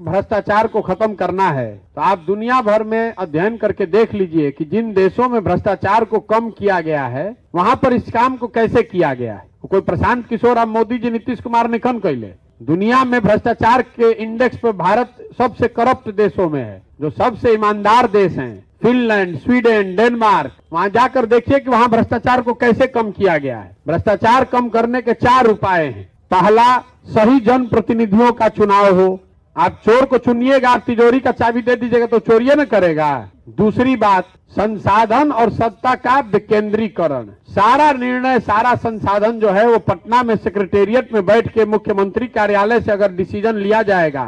भ्रष्टाचार को खत्म करना है तो आप दुनिया भर में अध्ययन करके देख लीजिए कि जिन देशों में भ्रष्टाचार को कम किया गया है वहां पर इस काम को कैसे किया गया है। कोई प्रशांत किशोर अब मोदी जी नीतीश कुमार ने कौन कैले। दुनिया में भ्रष्टाचार के इंडेक्स पे भारत सबसे करप्ट देशों में है। जो सबसे ईमानदार देश हैं फिनलैंड, स्वीडन, डेनमार्क, वहां जाकर देखिए कि वहां भ्रष्टाचार को कैसे कम किया गया है। भ्रष्टाचार कम करने के 4 उपाय हैं। पहला, सही जनप्रतिनिधियों का चुनाव हो। आप चोर को चुनिएगा, आप तिजोरी का चाबी दे दीजिएगा तो चोरिये न करेगा। दूसरी बात, संसाधन और सत्ता का विकेंद्रीकरण। सारा निर्णय, सारा संसाधन जो है वो पटना में सेक्रेटेरिएट में बैठ के मुख्यमंत्री कार्यालय से अगर डिसीजन लिया जाएगा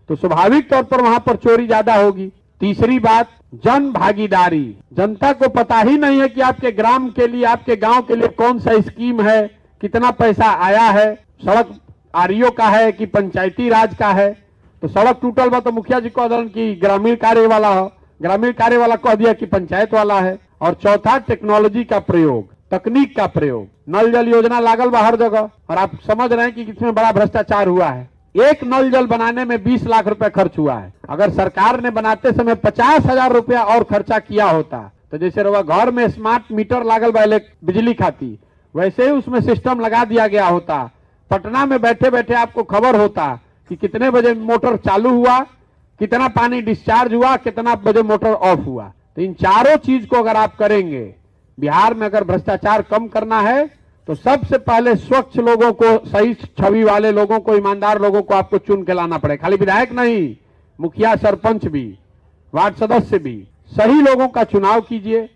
तो स्वाभाविक तौर पर वहां पर चोरी ज्यादा होगी। तीसरी बात, जन भागीदारी। जनता को पता ही नहीं है कि आपके ग्राम के लिए, आपके गांव के लिए कौन सा स्कीम है, कितना पैसा आया है, सड़क आरईओ का है कि पंचायती राज का है। तो सड़क टूटल बा तो मुखिया जी कह दलन कि ग्रामीण कार्य वाला हो, ग्रामीण कार्य वाला कह दिया कि पंचायत वाला है। और चौथा, टेक्नोलॉजी का प्रयोग, तकनीक का प्रयोग। नल जल योजना लागल बा हर जगह और आप समझ रहे हैं कि इसमें बड़ा भ्रष्टाचार हुआ है। एक नल जल बनाने में 20 लाख रुपए खर्च हुआ है। अगर सरकार ने बनाते समय 50,000 रुपया और खर्चा किया होता तो जैसे रहा घर में स्मार्ट मीटर लागल बा बिजली खाती, वैसे ही उसमें सिस्टम लगा दिया गया होता। पटना में बैठे बैठे आपको खबर होता कि कितने बजे मोटर चालू हुआ, कितना पानी डिस्चार्ज हुआ, कितना बजे मोटर ऑफ हुआ। तो इन चारों चीज को अगर आप करेंगे, बिहार में अगर भ्रष्टाचार कम करना है तो सबसे पहले स्वच्छ लोगों को, सही छवि वाले लोगों को, ईमानदार लोगों को आपको चुन के लाना पड़ेगा। खाली विधायक नहीं, मुखिया, सरपंच भी, वार्ड सदस्य भी, सही लोगों का चुनाव कीजिए।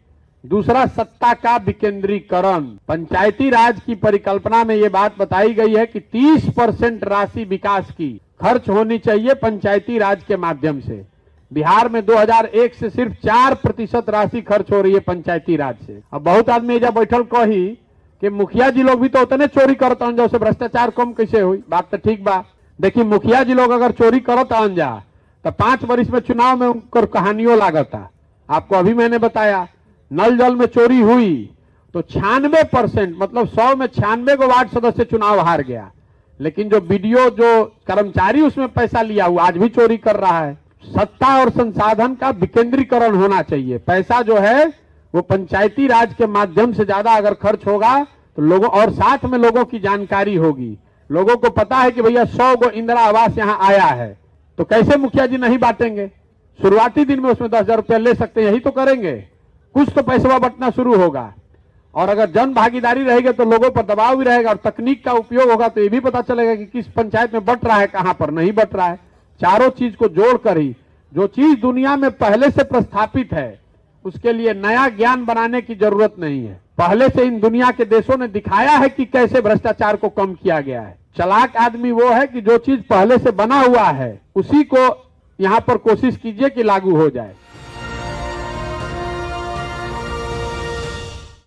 दूसरा, सत्ता का विकेंद्रीकरण। पंचायती राज की परिकल्पना में यह बात बताई गई है कि 30% राशि विकास की खर्च होनी चाहिए पंचायती राज के माध्यम से। बिहार में 2001 से सिर्फ 4% राशि खर्च हो रही है पंचायती राज से। अब बहुत आदमी जब बैठल कही कि मुखिया जी लोग भी तो उतने चोरी करत हन, जैसे भ्रष्टाचार कम कैसे हुई। बात तो ठीक बा, देखिए मुखिया जी लोग अगर चोरी करत आन जा तो 5 वर्ष में चुनाव में उनकर कहानियों लागता। आपको अभी मैंने बताया नल जल में चोरी हुई तो 96%, मतलब 100 में 96 को वार्ड सदस्य चुनाव हार गया। लेकिन जो बीडीओ, जो कर्मचारी उसमें पैसा लिया हुआ आज भी चोरी कर रहा है। सत्ता और संसाधन का विकेंद्रीकरण होना चाहिए। पैसा जो है वो पंचायती राज के माध्यम से ज्यादा अगर खर्च होगा तो लोगों, और साथ में लोगों की जानकारी होगी, लोगों को पता है कि भैया 100 को इंदिरा आवास यहाँ आया है, तो कैसे मुखिया जी नहीं बांटेंगे। शुरुआती दिन में उसमें 10,000 रुपया ले सकते हैं, यही तो करेंगे। कुछ तो पैसा बंटना शुरू होगा और अगर जन भागीदारी रहेगी तो लोगों पर दबाव भी रहेगा और तकनीक का उपयोग होगा तो ये भी पता चलेगा कि किस पंचायत में बंट रहा है, कहां पर नहीं बंट रहा है। चारों चीज को जोड़कर ही जो चीज दुनिया में पहले से प्रस्थापित है उसके लिए नया ज्ञान बनाने की जरूरत नहीं है। पहले से इन दुनिया के देशों ने दिखाया है कि कैसे भ्रष्टाचार को कम किया गया है। चालाक आदमी वो है कि जो चीज पहले से बना हुआ है उसी को यहां पर कोशिश कीजिए कि लागू हो जाए।